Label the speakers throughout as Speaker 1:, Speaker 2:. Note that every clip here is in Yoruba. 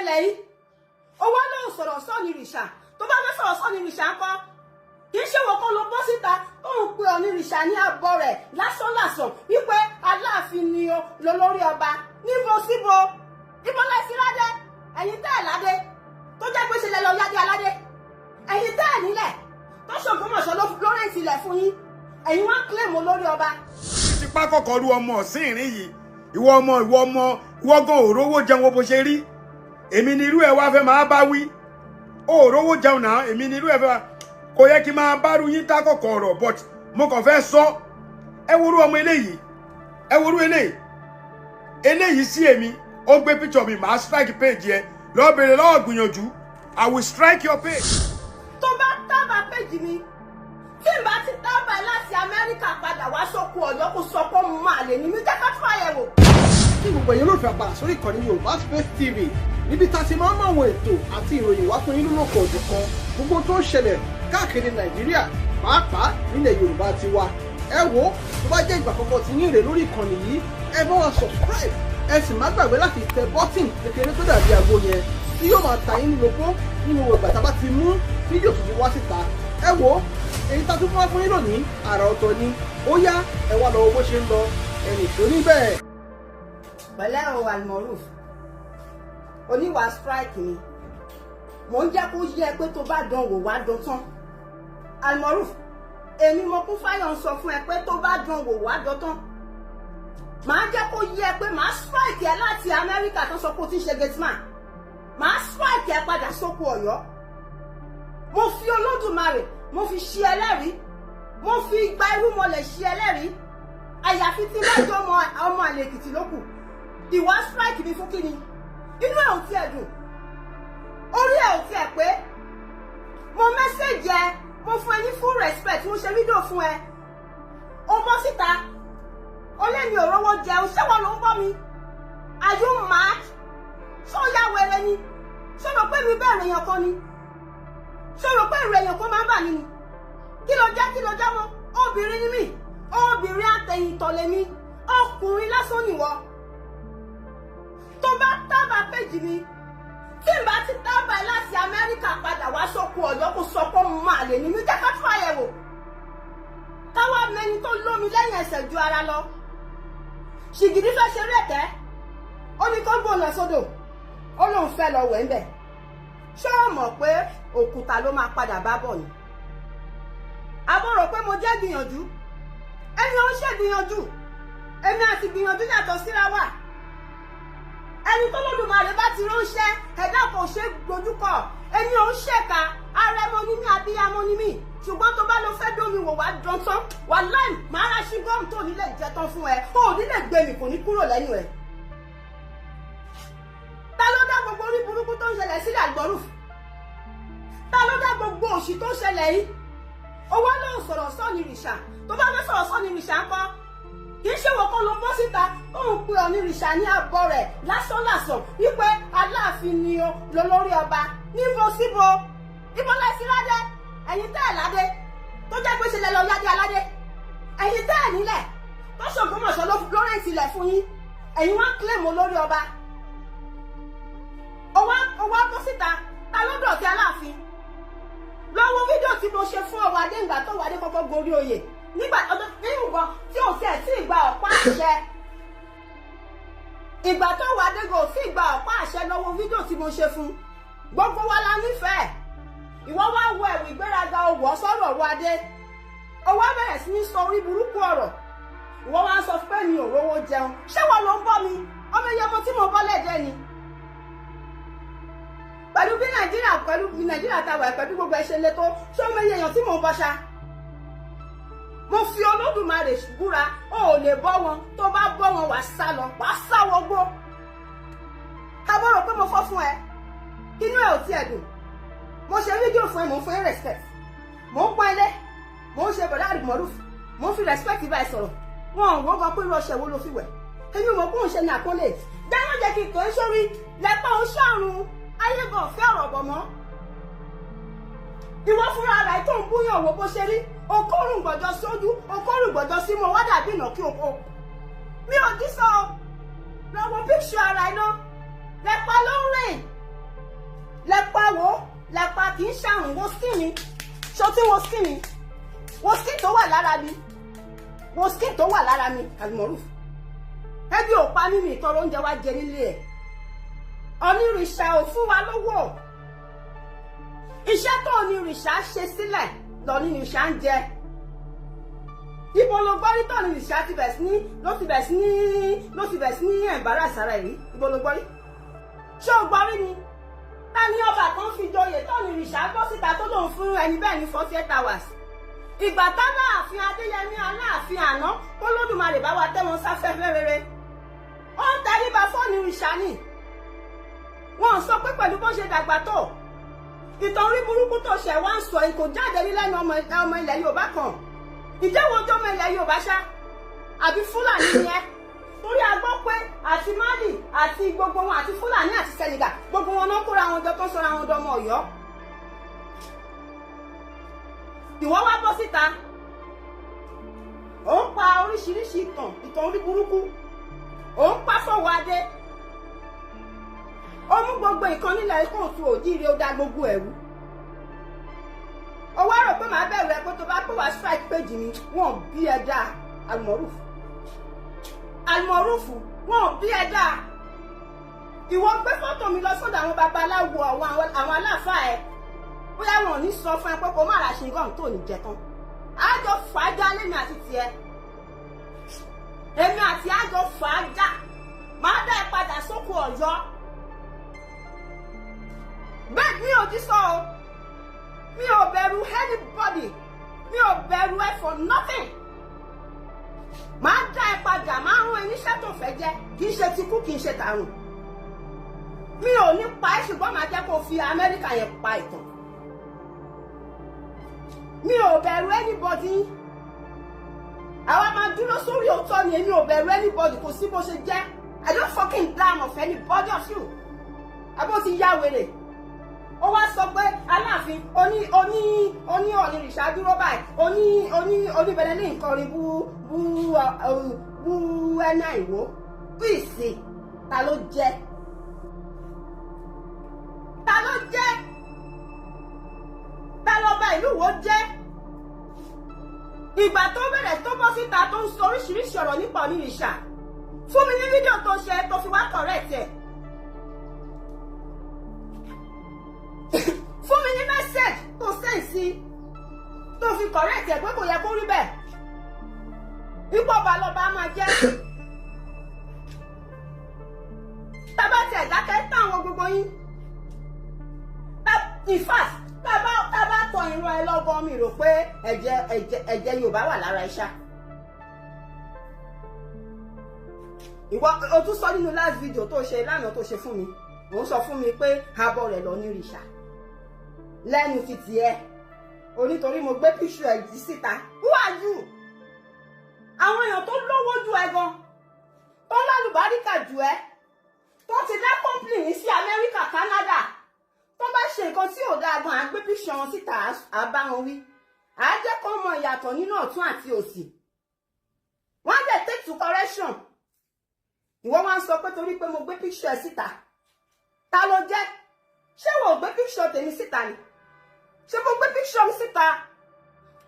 Speaker 1: ṣẹlẹ̀ yìí ó wá lóhùn sọ̀rọ̀ Onirisa tó bá fẹ́ sọ̀rọ̀ Onirisa ńkọ́ kì í ṣe wọ́n kọ́ ló bọ́ síta tó ń pe Onirisa ní abọ́ rẹ̀ lásánlàsàn wípé Aláàfin ni o lólórí ọba níbo síbo ibo láìsí ládé ẹ̀yin tẹ́ ẹ̀ ládé tó jẹ́ pé ṣe lẹ lọ yádé aládé ẹ̀yin tẹ́ ẹ̀ nílẹ̀ tó ṣògbómọ̀ṣọ́ ló Florence ilẹ̀ fún yín ẹ̀yin wá claim olórí ọba.
Speaker 2: tipa kọ́kọ́ ru ọmọ ọ̀sìn ìrìn yìí ìwọ gan òrówó jẹun bó ṣe rí èmi ni irú ẹ wá fẹ́ máa bá wí òrówó jẹun náà èmi ni irú ẹ fẹ́ kò yẹ kí máa bá ru yín tá kọ́kọ́ ọ̀rọ̀ but mo kàn fẹ́ sọ ẹ worú ọmọ eléyìí ẹ worú eléyìí sí èmi ó gbé picture mi màá strike page yẹ lọ́ọ́ bèrè lọ́wọ́ gbìyànjú I will strike your page.
Speaker 1: tó bá tábà page mi tí n bá ti tábà láti Amẹ́ríkà padà wá sóko Ọ̀yọ́ kó sọ pé mo máa lè ní mi jẹ́ ká tún àyẹ̀wò.
Speaker 3: kí gbogbo ẹ̀yin olóòfẹ́ àpàrà sórí ìkànnì Yorùbá Space TV níbi tá a ti máa ń mọ àwọn ètò àti ìròyìn wá fún yín lóko ọ̀dọ̀ kan gbogbo tó ń ṣẹlẹ̀ káàkiri Nàìjíríà pàápàá nílẹ̀ Yorùbá ti wá ẹ wò tó bá jẹ́ ìgbà àkọ́kọ́ tí yín rè lórí ìkànnì yìí ẹ bá wa subscribe ẹ sì má gbàgbé láti tẹ bọ́tìn kékeré tó dàbí àgbo yẹn tí yóò máa ta yín lóko nínú ìgbà tá a bá ti mú fídíò tuntun wá síta ẹ wò èyí tá a tún fún wa fún yín lónìí àrà ọ̀tọ̀ ni ó yá ẹ wá lọ bó ṣe ń lọ ẹnì tó níbẹ̀.
Speaker 1: pẹ̀lẹ́ o Almoruf oníwà strike ni mò ń jẹ́ kó yẹ pé tó bá dán wò wá dán tán Almoruf èmi mo kún fáyọ̀ ń sọ fún ẹ pé tó bá dán wò wá dán tán màá jẹ́ kó yẹ pé màá strike ẹ láti Amẹ́ríkà tó sọ pé ó ti ń ṣe gateman màá strike ẹ padà sóko Ọ̀yọ́ mo fi Olódùmarè mo fi ṣe ẹlẹ́rìí mo fi igba irúmọlẹ̀ ṣe ẹlẹ́rìí àyàfi tí lọ́jọ́ ọmọ àlè Èkìtì ló kù ìwà strike mi fún kíni inú ẹ̀ ò tiẹ̀ dùn orí ẹ̀ ò tiẹ̀ pé mo mẹ́sẹ̀jì ẹ mo fún ẹ ní full respect mo ṣe fídíò fún ẹ ó bọ́ síta ó lé mi ò rówó jẹun ṣé wọn ló ń bọ́ mi are you mad ṣó ya wẹrẹ ni ṣó rò pé mi bẹ́ẹ̀ rèèyàn kan ni ṣó rò pé ìrèèyàn kan máa ń bà mí ni kí ló jẹ́ mọ́ obìnrin ni mí obìnrin àtẹ̀yìntọ̀ lèmi ọkùnrin lásán nìwọ tó bá tábà péjì mi tí n bá ti tábà láti Amẹ́ríkà padà wá sóko Ọ̀yọ́ kó sọ pé mo máa lè ní mi jẹ́ ká tún àyẹ̀wò káwá mẹni tó lómi lẹ́yìn ẹsẹ̀ ju ara lọ ṣìgìdì fẹ́ ṣeré ẹ̀tẹ́ ó ní kó gbóná sódò ó lóun fẹ́ lọ wẹ̀ ń bẹ̀ ṣé o mọ̀ pé òkúta ló máa padà bá bọ̀ ni àbúrò pé mo jẹ́ gbìyànjú ẹni ò ń ṣe gbìyànjú èmi àti gbìyànjú yàtọ̀ síra wà ẹni tó lódùmarè bá ti ránṣẹ́ ẹ̀dá kò ṣe gbójúkọ ẹni ò ń ṣèkà arẹmọ ní mí abíyamọ ní mí ṣùgbọ́n tó bá lọ fẹ́ dómi wò wá dán tán wà láì máa ra ṣí gọ́ọ̀mù tó nílé jẹ tán fún ẹ tó ò nílé gbé mi kò ní kúrò lẹ́yìn ẹ̀. ta ló dá gbogbo orí burúkú tó ń ṣẹlẹ̀ sílẹ̀ Almoruf ta ló dá gbogbo òṣì tó ń ṣẹlẹ̀ yìí owó ló ń sọ̀rọ̀ Onirisa tó bá fẹ́ sọ̀rọ̀ Onirisa ńkọ́ kì í ṣe wọ́n kọ́ ló bọ́ síta ó ń pe Onirisa ní abọ́ rẹ̀ lásánlàsàn wípé Aláàfin ni o lólórí ọba níbo síbo ibo láìsí ládé ẹ̀yin tẹ́ ẹ̀ ládé tó jẹ́ pé ṣe lẹ lọ yádé aládé ẹ̀yin tẹ́ ẹ̀ nílẹ̀ tó ṣògbómọ̀ṣọ́ ló Florence ilẹ̀ fún yín ẹ̀yin wá claim olórí ọba owó bọ́ síta ta ló dọ̀tí Aláàfin lọ́wọ́ fídíò tí mo ṣe fún ọwọ́ adé ìgbà tó wà dé kọ́kọ́ gorí oyè nígbà ọdún nínú nǹkan tí ò tiẹ̀ tí ìgbà ọ̀pá àṣẹ ìgbà tó wà dé kò tí ìgbà ọ̀pá àṣẹ lọ́wọ́ fídíò tí mo ṣe fún gbogbo wa la nífẹ̀ẹ́ ìwọ wá wọ ẹ̀wù ìgbéraga owó sọ̀rọ̀ ọ̀rọ̀ adé owó bẹ̀rẹ̀ sí ní sọ orí burúkú ọ̀rọ̀ ìwọ wá sọ pé mi ò rówó jẹun ṣé wọn ló ń bọ́ mi ọmọ iye ọmọ tí mo bọ́ lẹ́jẹ̀ ni pẹ̀lú bí Nàìjíríà ta wà pẹ̀lú gbogbo ẹ̀ṣẹ̀ lé tó ṣé ọmọ iye èèyàn tí mo bọ́ ṣá mo fi Olódùmarè búra ó lè bọ́ wọn tó bá bọ́ wọn wàá sá lọ wàá sá wọgbó kábọ̀rọ̀ pé mo fọ́ fún ẹ inú ẹ ò tiẹ̀ dùn mo ṣe fídíò fún ẹ mo fún ẹ respect mo ń pọ́n ilé mo ń ṣe bọ̀dá Almoruf mo ń fi respect bá ẹ sọ̀rọ̀ wọn ò wọ́n gan pé irú ọṣẹ wo ló fi wẹ̀ èmi mo kún un ṣe ní àkọlé dáná jẹ́ kí n kò ń sórí lẹ́pọ̀ ń ṣàrùn ayé gan fẹ́ ọ̀rọ̀ bọ̀ mọ́ ìwọ fúnra rẹ̀ tó ń búyàn wò bó ṣe rí okòrùn gbọ̀jọ sójú okòrùn gbọ̀jọ sí mo wá dàbí ìnà kí oko mi ò dí sọ lọ́wọ́ píṣọ ara iná lẹ́pa ló ń rìn lẹ́pa wo lẹ́pa kì í ṣàrùn wo skin mi ṣó tí wo skin mi wo skin tó wà lára mi wo skin tó wà lára mi Almoruf ẹbí ò pa mímì ìtọrọ oúnjẹ wa jẹ nílé ẹ Onírìṣà ò fún wa lówó iṣẹ́ tó Onírìṣà ṣe sílẹ̀ lọ́nírìṣà ń jẹ ibo ló gbọ́ rí tó Onírìṣà ti bẹ̀ sí ní ẹ̀bára sára rí ibo ló gbọ́ rí ṣé o gbọ́ rí ni ta ni ọba kan fi joyè tó Onírìṣà gbọ́ síta tó lòun fún ẹni bẹ́ẹ̀ ní 48 hours ìgbà táwọn ààfin Adéyẹmí Aláàfin àná tó lódùmarè bá wa tẹ́ wọn sáfẹ́fẹ́ rere ó ń tẹríba fún Onírìṣà ni wọn sọ pé pẹ̀lú bó ṣe dàgbà tó ìtàn orí burúkú tó ṣẹ̀ wá ń sọ kò jáde rí lẹ́nu ọmọ ilẹ̀ Yorùbá kan ìjẹ́wọ́ ojú ọmọ ilẹ̀ Yorùbá ṣá àbí Fúlàní yẹn torí a gbọ́ pé àti Mali àti gbogbo wọn àti Fúlàní àti Senegal gbogbo wọn náà kóra wọn jọ tó ń sọra wọn dọmọ Ọ̀yọ́ ìwọ wá bọ́ síta ó ń pa oríṣiríṣi ìtàn orí burúkú ó ń pa fọwọ́ adé ó mú gbogbo nǹkan nílẹ̀ kóòtù òjíire ó dá gbogbo ẹ̀rú ó wá rò pé màá bẹ̀rù ẹ pé tó bá pè wá strike page mi wọn bí ẹ dáa Almoruf wọn bí ẹ dáa ìwọ gbé fọ́tò mi lọ sọ́dọ̀ àwọn babaláwo àwọn aláàfáà ẹ bóyá wọn ò ní sọ fún ẹ pé kó má ra ṣe nǹkan tó ní jẹ tán àjọ fàájà lèmi àti tiẹ̀ èmi àti àjọ fàájà máa dá ẹ padà sóko Ọ̀yọ́ bẹ́ẹ̀ mi ò jí sọ o mi ò bẹ̀rù anybody mi ò bẹ̀rù ẹ for nothing máa dá ẹ padà máa rún ẹ níṣẹ́ tó fẹ́ jẹ́ kì í ṣe tikú kì í ṣe tàrùn mi ò ní pa ẹ́ ṣùgbọ́n máa jẹ́ kó fi Amẹ́ríkà yẹn pa ìtàn mi ò bẹ̀rù anybody àwa máa dúró sórí òótọ́ ni èmi ò bẹ̀rù anybody kò sí bó ṣe jẹ́ I don't fucking damn of anybody of you abó ti yá wèrè ó wá sọ pé Aláàfin Onírìṣà dúró báyìí oníbẹ̀rẹ̀ ní nǹkan bú ẹ̀nà ìwó pìsì ta ló jẹ́ ta lọ́ba ìlú wo jẹ́ ìgbà tó bẹ̀rẹ̀ tó bọ́ síta tó ń sọ oríṣiríṣi ọ̀rọ̀ nípa Onírìṣà fún mi ní fídíò tó ṣe tó fi wá correct ẹ̀ fún mi ní message tó send sí tó fi correct ẹ̀ pé kò yẹ kó rí bẹ́ẹ̀ ipò ọba lọ́ba máa jẹ́ tábà tí ẹ̀dá kẹta àwọn gbogbo yín in fact tábà tọ ìran ẹ lọ́gbọ́n mi rò pé ẹ̀jẹ̀ Yorùbá wà lára iṣá ìwọ o tún sọ nínú last video tó ṣe lánàá tó ṣe fún mi òun sọ fún mi pé abọ́ rẹ̀ lọ Onírìṣà lẹ́nu ti tiẹ̀ onítorí mo gbé píṣù ẹ̀ jí síta who are you àwọn èèyàn tó lówó ju ẹ gan tó lálùbáríkà jù ẹ tó ti dá kọ́ńpìlì sí Amẹ́ríkà Canada tó bá ṣe nǹkan tí ò dáa gan àgbé píṣù wọn síta àbá wọn wí àájẹ́ kó mọ ìyàtọ̀ nínú ọ̀tún àti òsì wọ́n á dẹ̀ take to correction ìwọ wá ń sọ pé torí pé mo gbé píṣù ẹ síta ta ló jẹ́ ṣé wọ́n gbé píṣù tèmi síta ni ṣé mo gbé píṣù mi síta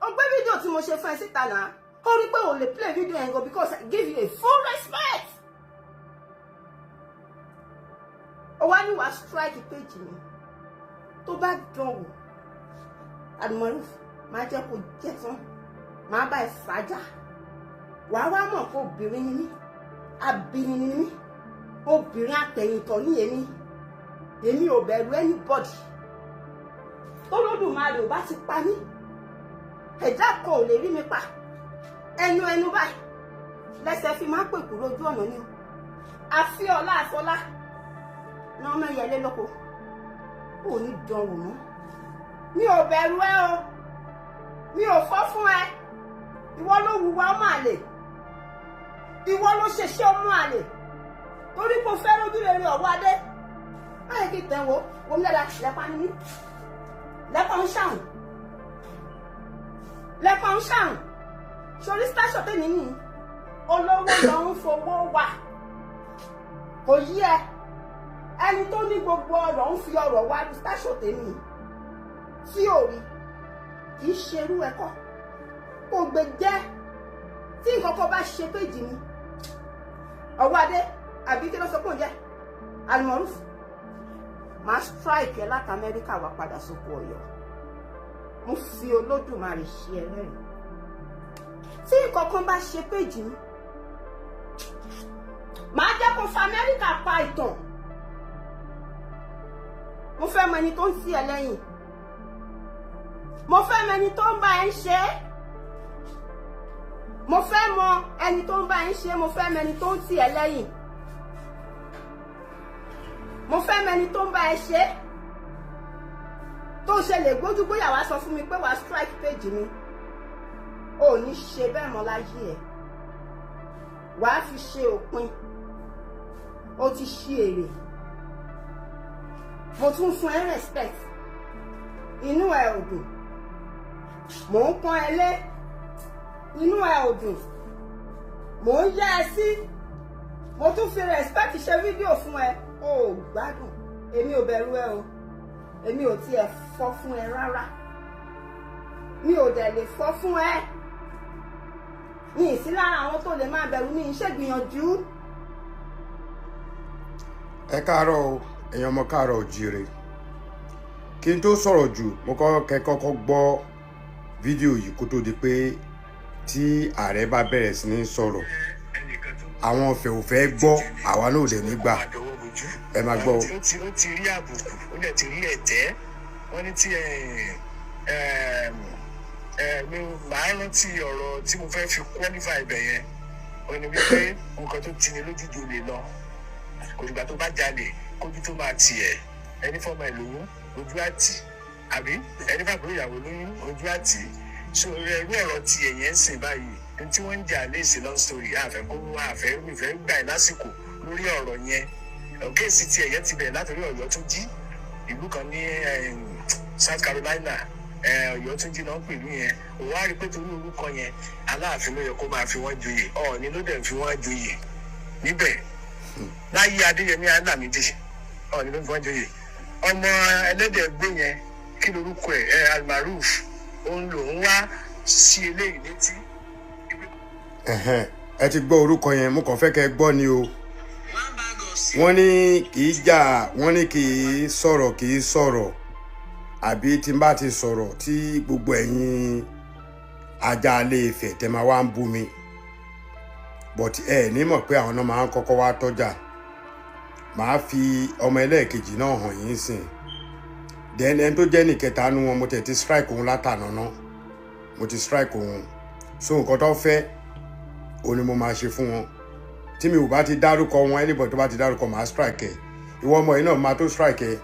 Speaker 1: ó gbé fídíò tí mo ṣe fún ẹ síta náà ó rí pé ò lè play video yẹn go because I give you a full respect ó wá ní wàá strike page mi tó bá dánwò Almoruf máa jẹ́ kó jẹ́ tán máa bá ẹ fàájà wàá wá mọ̀ kó obìnrin ni mí abìnrin ni mí obìnrin àtẹ̀yìntọ̀ ní èmi ò bẹ̀rù anybody tó lódùmarè ò bá ti pa mí ẹ̀dá kan ò lè rí mi pa ẹnu báyìí lẹ́sẹ̀ fi máa pèkú lójú ọ̀nà ni àfi ọlá àfọlá ní ọmọ ìyẹlé lóko ò ní dánwò mọ́ mi ò bẹ̀rù ẹ o mi ò fọ́ fún ẹ ìwọ ló wùwà ọmọ àlè ìwọ ló ṣeṣẹ́ ọmọ àlè torí kò fẹ́ lójú rere ọ̀wọ́ adé báyìí kì í tẹ̀ wò omi lẹ́la lẹ́pa ní mí lẹ́pa ń ṣàrùn sórí station tèmi ní olówó lọ ń fowó wà kò yí ẹ ẹni tó ní gbogbo ọ̀rọ̀ ń fi ọ̀rọ̀ wá ní station tèmi tí ò rí kì í ṣerú ẹ̀kọ́ kò gbé jẹ́ tí nǹkan kan bá ṣe péjì mi ọwọ́ adé àbí kí ló sọ pé òun jẹ́ Almoruf máa strike ẹ láti Amẹ́ríkà wá padà sóko Ọ̀yọ́ mo fi Olódùmarè ṣe ẹlẹ́rìí tí nǹkan kan bá ṣe péjì mi màá jẹ́ kó fa Amẹ́ríkà pa ìtàn mo fẹ́ mọ ẹni tó ń tì ẹ́ lẹ́yìn mo fẹ́ mọ ẹni tó ń bá ẹ ń ṣe é mo fẹ́ mọ ẹni tó ń bá ẹ ń ṣe é mo fẹ́ mọ ẹni tó ń tì ẹ́ lẹ́yìn mo fẹ́ mọ ẹni tó ń bá ẹ ṣe é tó ṣe lè gbójú gbóyà wá sọ fún mi pé wàá strike page mi ò ní ṣe bẹ́ẹ̀ mọ́ láyé ẹ̀ wàá fi ṣe òpin ó ti ṣí èrè mo tún fún ẹ respect inú ẹ ò dùn mò ń pọ́n ẹ lé inú ẹ ò dùn mò ń yá ẹ sí mo tún fi respect ṣe fídíò fún ẹ o ò gbádùn èmi ò bẹ̀rù ẹ o èmi ò tiẹ̀ fọ́ fún ẹ rárá mi ò dẹ̀ lè fọ́ fún ẹ mi ì sí lára àwọn tó lè máa bẹ̀rù mi ìṣègbìyànjú.
Speaker 2: Ẹ káàárọ̀ o èèyàn ọmọ káàárọ̀ òjíire kí n tó sọ̀rọ̀ jù mo kọ́kọ́ gbọ́ fídíò yìí kó tó di pé tí ààrẹ bá bẹ̀rẹ̀ sí ní sọ̀rọ̀ àwọn ọ̀fẹ́ ò fẹ́ gbọ́ àwa náà ò lè ní gbà ẹ máa gbọ́.
Speaker 4: ó ti rí àbùkù ó dẹ̀ ti rí ẹ̀tẹ́ wọ́n ní tí mi máa rántí ọ̀rọ̀ tí mo fẹ́ fi qualify ibẹ̀ yẹn ó ní wípé nǹkan tó ti ní lójú jù lè lọ kò nígbà tó bá jalè kójú tó máa tiẹ̀ ẹni fọmọ ẹ̀ lóyún ojú àtì àbí ẹni fàbúrò ìyàwó lóyún ojú àtì so irú ọ̀rọ̀ ti ẹ̀yẹ́ ń sìn báyìí ní tí wọ́n ń jà lé ìsìn long story àfẹ́ kó àfẹ́ ìfẹ́ gbà ẹ̀ lásìkò lórí ọ̀rọ̀ yẹn kéèsì ti ẹ̀yẹ́ ti bẹ̀rẹ̀ látòrí Ọ̀yọ́ tó jí ìlú kan ní South Carolina Ọ̀yọ́ tó jí náà ń pèlú yẹn òun á rí pé torí orúkọ yẹn Aláàfin ló yẹ kó máa fi wọ́n joyè Ọọ̀ni ló dẹ̀ fi wọ́n joyè níbẹ̀ láyé Adéyẹmí Alámídì Ọọ̀ni ló fi wọ́n joyè ọmọ ẹlẹ́dẹ̀ gbé yẹn kí lorúkọ ẹ̀ Almoruf òun lòun wá sí eléyìí létí.
Speaker 2: Ẹ ti gbọ́ orúkọ yẹn mo kàn fẹ́ kẹ́ gbọ́ ni o wọ́n ní kì í jà wọ́n ní kì í sọ̀rọ̀ àbí tí n bá ti sọ̀rọ̀ tí gbogbo ẹ̀yin ajá Ilé Ifẹ̀ tẹ́ máa wá ń bú mi but ẹ ní mọ̀ pé àwọn náà máa ń kọ́kọ́ wá tọ́jà màá fi ọmọ ẹlẹ́ẹ̀kejì náà hàn yín sìn then ẹni tó jẹ́ nìkẹta nu wọn mo tẹ̀ ti strike òun látànà náà mo ti strike òun so nǹkan tó fẹ́ òun ni mo máa ṣe fún wọn tí mi ò bá ti dárúkọ wọn anybody tó bá ti dárúkọ màá strike ẹ ìwọ ọmọ yìí náà máa tó strike ẹ.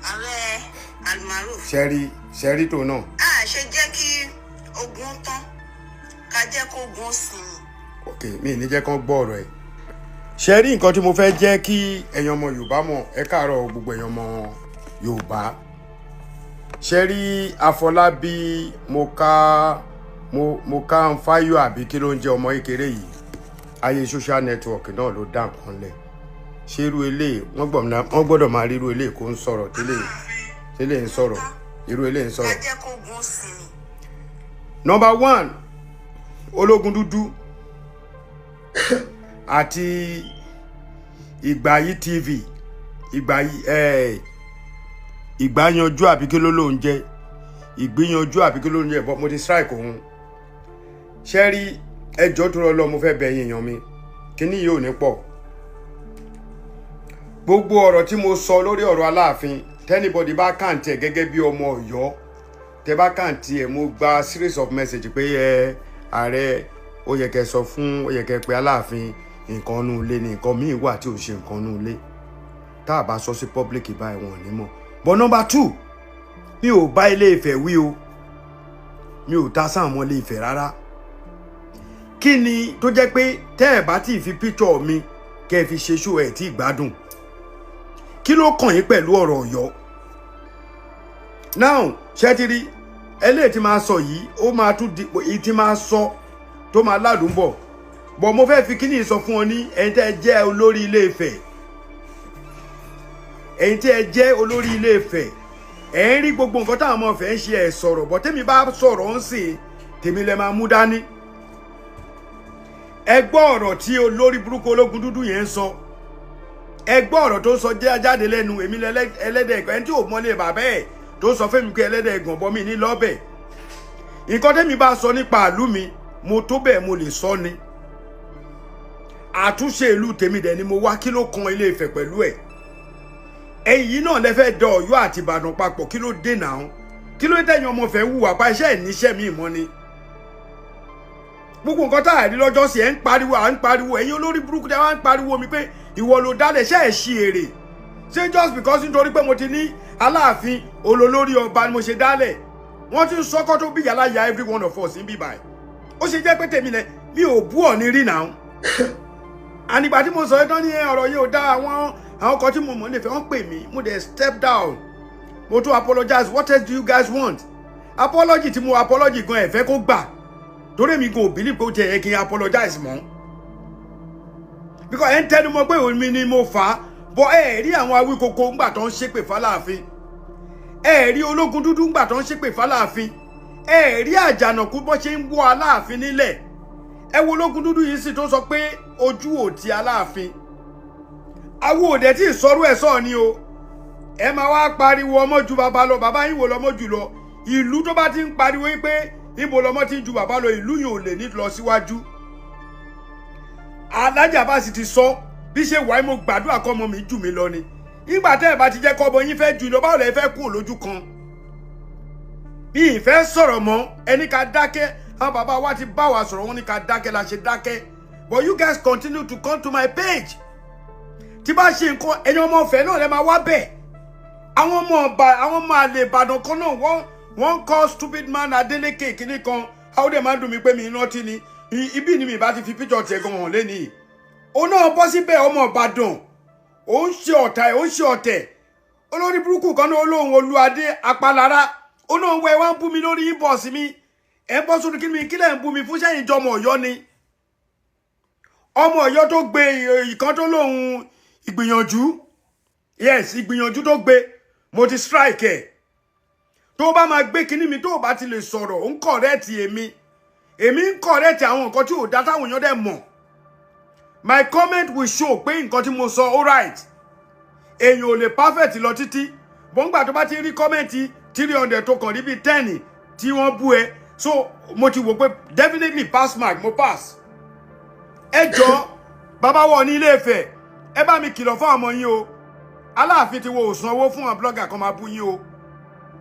Speaker 1: Ààrẹ Almoruf.
Speaker 2: ṣẹ́rí tó náà.
Speaker 1: a ṣe jẹ́ kí ogun tán ká jẹ́ kó ogun sinmi.
Speaker 2: ok mi ì ní jẹ́ kán gbọ́ ọ̀rọ̀ ẹ̀. ṣẹ́rí nǹkan tí mo fẹ́ jẹ́ kí ẹ̀yin ọmọ Yorùbá mọ̀ ẹ káàárọ̀ gbogbo ẹ̀yin ọmọ Yorùbá. ṣẹ́rí Afọlábí mo ká ń fáyọ̀ àbí kí ló ń jẹ́ ọmọ kékeré yìí ayé social network náà ló dá nǹkan lẹ̀ ṣé irú eléyìí wọ́n gbọ́dọ̀ máa rí irú eléyìí kó ń sọ̀rọ̀ tẹ́lẹ̀ ń sọ̀rọ̀ irú eléyìí ń sọ̀rọ̀. Number 1 ológun dúdú àti Ìgbàyí TV ìgbàyanjú àbí kí ló ló ń jẹ́ ìgbìyànjú àbí kí ló ń jẹ́ mo ti strike òun ṣe rí ẹjọ́ tó rọ lọ mo fẹ́ bẹ̀ yín èèyàn mi kíní yìí ò ní pọ̀ gbogbo ọ̀rọ̀ tí mo sọ lórí ọ̀rọ̀ Aláàfin tẹ́nibọ̀dì bá kàǹtì ẹ̀ gẹ́gẹ́ bí ọmọ Ọ̀yọ́ tẹ́ bá kàǹtì ẹ̀ mo gba series of message pé ààrẹ ó yẹ kẹ́ sọ fún ó yẹ kẹ́ pé Aláàfin nǹkan nù ilé ni nǹkan míì wà tí ò ṣe nǹkan nù ilé tá a bá sọ sí public báyìí wọn ò ní mọ̀ but number 2 mi ò bá Ilé Ifẹ̀ wí o mi ò ta sáà mọ́ Ilé Ifẹ̀ rárá kí ni tó jẹ́ pé tẹ́ ẹ̀ bá tí fi picture mi kẹ́ ẹ fi ṣe show ẹ̀ tí gbádùn kí ló kàn yín pẹ̀lú ọ̀rọ̀ Ọ̀yọ́ now ṣé ti rí eléyìí tí máa sọ yìí ó máa tún di èyí tí máa sọ tó máa ládùn bọ̀ bọ̀ mo fẹ́ fi kíní sọ fún ọ ní ẹ̀yin tẹ́ jẹ́ olórí Ilé Ifẹ̀ ẹ̀yin tí ẹ jẹ́ olórí Ilé Ifẹ̀ ẹ ń rí gbogbo nǹkan táwọn ọmọ Ifẹ̀ ń ṣe ẹ sọ̀rọ̀ bọ̀ tèmi bá sọ̀rọ̀ ń sìn tèmi lẹ máa mú dání. Ẹ gbọ́ ọ̀rọ̀ tí olórí burúkú ológun dúdú yẹn ń sọ. Ẹ gbọ́ ọ̀rọ̀ tó sọ jáde lẹ́nu èmi ẹlẹ́dẹ̀ ẹ̀gbọ́n ẹni tí ò mọ́lé bàbá ẹ̀ tó sọ fẹ́mi pé ẹlẹ́dẹ̀ ẹ̀gbọ́n bọ́ mi ní lọ́bẹ̀. Nǹkan tẹ́mi bá sọ nípa àlú mi mo tó bẹ́ẹ̀ mo lè sọ ni. Àtúnṣe ìlú tèmi dẹ̀ ni mo wá kí ló kan Ilé Ifẹ̀ pẹ̀lú ẹ̀. Ẹ̀yin náà lẹ fẹ́ dọ Ọ̀yọ́ àti Ìbàdàn papọ̀ kí ló dé náà? Kí ló tẹ̀yìn ọmọ fẹ́ hùwà pa iṣẹ́ ìníṣẹ́ mi mọ́ ni? Gbogbo nǹkan tá a rí lọ́jọ́ sí ẹ̀ ń pariwo ẹ̀yin olórí burúkú tẹ́ wá ń pariwo mi pé ìwọ ló dálẹ̀ ṣe ẹ̀ ṣí èrè. Ṣé just because nítorí pé mo ti ní Aláàfin olólórí ọba ni mo ṣe dálẹ̀? Wọ́n ti ń sọ́kọ́ tó bí yàrá ya every one of us ń bí báyìí. Ó ṣe jẹ́ pé tèmi lẹ mi ò bú ọ̀ ní rí náà. Ànígbà tí mo sọ ẹ́ tán ní ọ̀rọ̀ yìí ò dá àwọn kan tí mo mọ̀ lè fẹ́ wọ́n pè mí mo dẹ̀ step down. Mo tún apologize. What else do you guys want? Apology tí mo apology gan ẹ fẹ́ kó gbà. Torí mi go believe pé ó jẹ́ kí n apologize mọ́. Because ẹ ń tẹnu mọ́ pé èmi ni mo fà á. But ẹ rí àwọn Awíkoko ńgbà tó ń ṣépè f'Aláàfin. Ẹ rí ológun dúdú ńgbà tó ń ṣépè f'Aláàfin. Ẹ rí Àjànàkú bó ṣe ń wọ́ Aláàfin nílẹ̀. Ẹ wo ológun dúdú yìí sì tó sọ pé ojú ò ti Aláàfin. Awo òde tí ìsọrú ẹ̀ sọ ni o. Ẹ máa wá pariwo ọmọ ju bàbá lọ, bàbá yín wò lọmọ jù lọ. Ìlú tó bá ti ń pariwo pé níbo lọmọ ti ń ju bàbá lọ, ìlú yìí ò lè ní lọ síwájú. Alájà bá sì ti sọ bí ṣe wà mo gbàdúrà kọ́ ọmọ mi jù mí lọ ni. Nígbà tẹ́ ẹ bá ti jẹ́ kọ́ ọmọ yín fẹ́ jù lọ, báwo lẹ fẹ́ kú lójú kan? Bí ìfẹ́ sọ̀rọ̀ mọ́ ẹni ká dákẹ́, àwọn bàbá wa ti bá wa sọ̀rọ̀ wọn ní ká dákẹ́ la ṣe dákẹ́. But you guys continue to come to my page. Tí bá ṣe nǹkan ẹ̀yin ọmọ Ifẹ̀ náà lẹ máa wá bẹ̀. Àwọn ọmọ àlè Ìbàdàn kan náà wọ́n kọ́ stupid man Adeleke kìíní kan. Àwọn ọdẹ máa ń dùn mí pé mi rántí ni. Ibi ni mi bá ti fi picture tiẹ̀ gan hàn lẹ́nìí. Ó náà bọ́ síbẹ̀ ọmọ Ìbàdàn. Ó ń ṣe ọ̀tá ẹ̀ ó ń ṣe ọ̀tẹ̀. Olórí burúkú kan náà olóhùn Olúadé Apalára. Ó náà wọ ẹ wá ń bú mi lórí inbox mi. Ẹ bọ́ sórí kí mi kílẹ̀ ń bú mi fún sẹ́yìn jọmọ Ọ̀yọ́ ni. Ọmọ Ọ̀yọ́ tó gbé ìkan tó lóhùn ìgbìyànjú. Yes, ìgbìyànjú tó gbé. Mo ti strike ẹ̀. Tó bá máa gbé kíní mi tó bá ti lè sọ̀rọ̀ ó ń correct èmi ń correct àwọn nǹkan tí ò dá táwọn èèyàn dẹ̀ mọ̀. My comment will show pé nǹkan tí mo sọ all right. Èèyàn ò lè perfect lọ títí bọ́ngbà tó bá ti rí comment 300 tó kàn rí bí 10 tí wọ́n bú ẹ so mo ti wò pé definitely pass mark mo pass. Ẹ jọ̀ọ́ bàbá wọ ní Ilé Ifẹ̀ ẹ bá mi kìlọ̀ fún ọmọ yín o. Aláàfin ti wo òsanwó fún àwọn blogger kan máa bú yín o.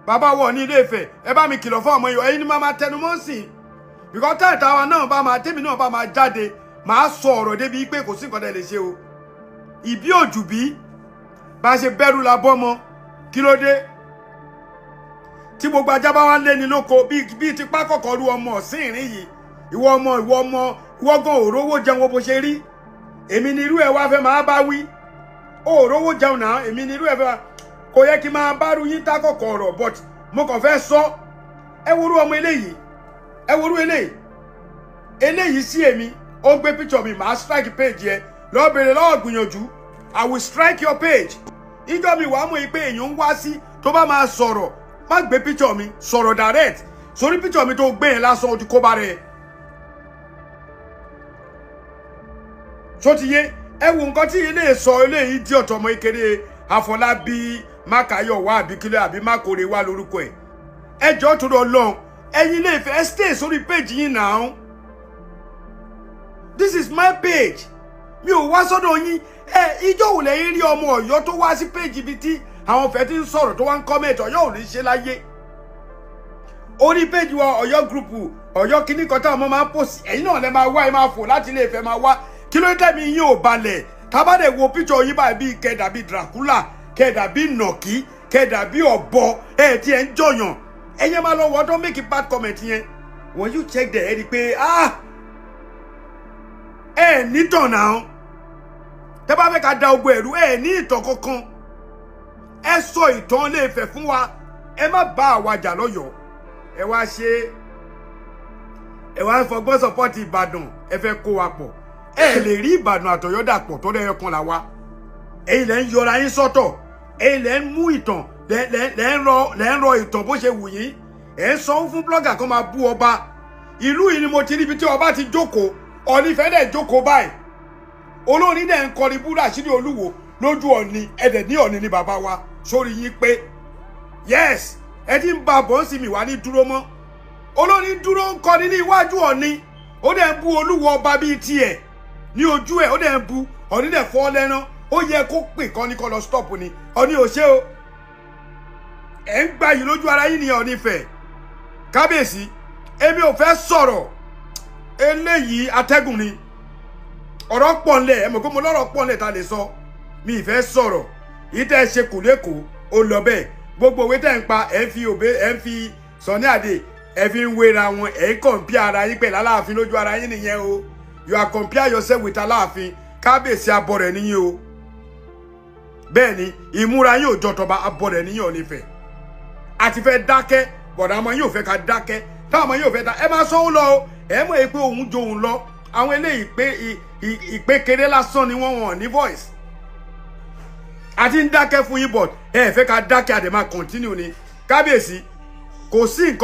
Speaker 2: Bàbá wọ ní Ilé Ifẹ̀ ẹ bá mi kìlọ̀ fún ọmọ yín o. Ẹ̀yin ni máa tẹnu mọ́ sí. Because tẹ́ẹ̀ta wa náà bá máa tẹ́mi náà bá máa jáde máa sọ ọ̀rọ̀ débi pé kò sí nǹkan tẹ́ lè ṣe o. Ìbí òjù bí bá ṣe bẹ̀rù la bọ́mọ kí ló dé? Tí gbogbo ajá bá wá lé ní lóko bí ti pákọ̀kọ̀ ru ọmọ ọ̀sìn ìrìn yìí ìwọ gan òrówó jẹun bó ṣe rí. Èmi ni irú ẹ̀ wá fẹ́ máa bá wí. Òrówó jẹun náà èmi ni irú ẹ̀ fẹ́ kò yẹ kí máa bá rú yín tákọ̀kọ̀ ọ̀rọ̀ but mo kàn fẹ́ sọ. Ẹ worú ọmọ eléyìí ẹ worú eléyìí sí èmi ó gbé picture mi máa strike page yẹ lọ bèrè lọ́wọ́ gbìyànjú I will strike your page. Ìjọ mi wàá mọ̀ pé èèyàn ń wá sí tó bá máa sọ̀rọ̀ má gbé picture mi sọ̀rọ̀ direct sórí picture mi tó gbé yẹn lásán ó ti kó bá rẹ̀. Ṣó ti yé ẹ wo nǹkan tí ilé sọ eléyìí di ọ̀tọ̀ ọmọ ìkéré Afọlábí Mákayọ̀wá àbíkílẹ̀ àbí Mákòrè wá lórúkọ ẹ̀. Ẹ jọ̀ọ́ tó lọ lọ́hùn ẹ̀yin Ilé Ifẹ̀ stay sórí page yín now. This is my page. Mi ò wá sọ́dọ̀ yín. Ìjọ́ wò lẹ́yìn rí ọmọ Ọ̀yọ́ tó wá sí page ibi tí àwọn fẹ́ ti ń sọ̀rọ̀ tó wá ń comment Ọ̀yọ́ ò ní ṣe láyé. Orí page wa Ọ̀yọ́ group Ọ̀yọ́ kíní kan táwọn ọmọ máa ń post ẹ̀yin náà lẹ máa wá ẹ máa fò láti Ilé Ifẹ̀ máa wá. Kí ló dé mi yín ò balẹ̀? Tá bá dẹ̀ wo picture yín báyìí bí kẹ́ dàbí Dracula, kẹ́ dàbí Nọ̀kí, kẹ́ dàbí ọ̀bọ, tí ẹ ń jọyàn. Ẹ̀yin máa lọ wọ́n tó make bad comment yẹn. When you check there ẹ rí pé nítàn náà. Tẹ́ bá fẹ́ ká da ogbó ẹ̀rú ní ìtàn kankan. Ẹ sọ ìtàn Ilé Ifẹ̀ fún wa. Ẹ má bá àwa jà lọ́yọ̀ọ́. Ẹ wá ṣe ẹ wá fọgbọ́n support Ìbàdàn ẹ fẹ́ kó wa pọ̀. Ẹ lè rí Ìbàdàn àtọ̀yọ́ dàpọ̀ tó lẹ́yọ kan là wá. Ẹ̀yin lẹ ń yọra yín sọ́tọ̀. lẹ́ ń mú ìtàn lẹ́ ń rọ ìtàn bó ṣe wù yín ẹ̀ ń sanwó fún blogger kan máa bú ọba ìlú yìí ni mo ti ríbi tí ọba ti jókòó Ọọ̀ni fẹ́ dẹ̀ jókòó báyìí olórin dẹ̀ ń kọrin búrú Àṣírí Olúwo lójú Ọọ̀ni ẹ̀dẹ̀ ní Ọọ̀ni ni bàbá wa sórí yín pé yes ẹ ti ń ba bọ́ sí mi wá ní dúró mọ́ olórin dúró ń kọrin ní iwájú Ọọ̀ni ó dẹ̀ ń bú Olúwo ọba bíi tiẹ̀ ní ojú ẹ̀ ó dẹ̀ ń bú Ọọ̀ni dẹ̀ fọ́ lẹ́rán ó yẹ kó pè kán ní kó lọ stop ni Ọọ̀ni ò ṣe o ẹ̀ ń gbà yìí lójú ara yín ni Ọọ̀ni fẹ́ kábíyèsí èmi ò fẹ́ sọ̀rọ̀ eléyìí atẹ́gùn ni ọ̀rọ̀ pọ̀ ńlẹ̀ ẹ mọ̀ pé mo lọ́rọ̀ pọ̀ ńlẹ̀ ta lè sọ mi ì fẹ́ sọ̀rọ̀ yìí tẹ́ ẹ ṣe kù lẹ́kọ̀ọ́ ó lọ bẹ́ẹ̀ gbogbo òwe tẹ́ ń pa ẹ̀ ń fi òbé ẹ̀ ń fi Sunny Adé ẹ̀ fi ń wéra wọn ẹ̀ ń compare ara yín pẹ̀lú Aláàfin lójú ara yín nìyẹn o you are compare yourself with Aláàfin kábíyèsí abọ̀rẹ̀ níyìn o bẹ́ẹ̀ ni ìmúra yín ò jọ tọba abọ̀rẹ̀ níyìn ò ní fẹ́ àti fẹ́ dákẹ́ bọ̀dá ọmọ yín ò fẹ́ ká dákẹ́ táwọn ọmọ yín ò fẹ́ dá ẹ máa sọ òun lọ o ẹ mọ̀ pé òun jo òun lọ àwọn eléyìí pé ìpékeré lásán ni wọ́n ní voice àti ń dákẹ́ fún yín but ẹ fẹ́ ká dákẹ́ àdè máa continue ni kábíyèsí kò sí nǹkan.